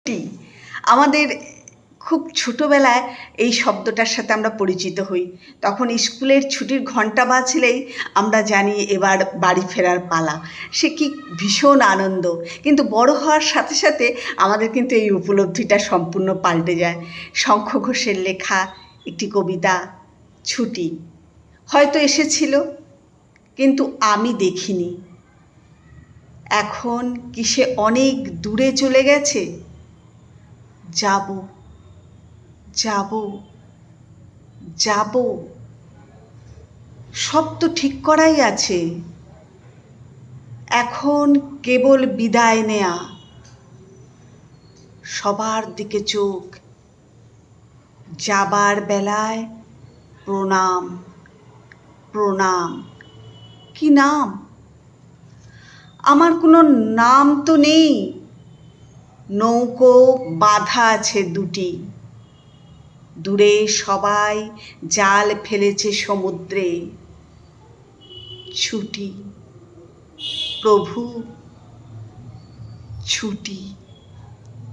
ছুটি আমাদের খুব ছোটোবেলায় এই শব্দটার সাথে আমরা পরিচিত হই। তখন স্কুলের ছুটির ঘণ্টা বাজলেই আমরা জানি এবার বাড়ি ফেরার পালা। সে কি ভীষণ আনন্দ। কিন্তু বড় হওয়ার সাথে সাথে আমাদের কিন্তু এই উপলব্ধিটা সম্পূর্ণ পাল্টে যায়। শঙ্খ ঘোষের লেখা একটি কবিতা ছুটি হয়তো এসেছিল, কিন্তু আমি দেখিনি। এখন কি সে অনেক দূরে চলে গেছে? যাব যাব যাব, সব তো ঠিক করাই আছে। এখন কেবল বিদায় নেয়া, সবার দিকে চোখ, যাবার বেলায় প্রণাম প্রণাম। কি নাম? আমার কোনো নাম তো নেই। নৌকো বাঁধা আছে দুটি, দূরে সবাই জাল ফেলেছে সমুদ্রে। ছুটি প্রভু, ছুটি।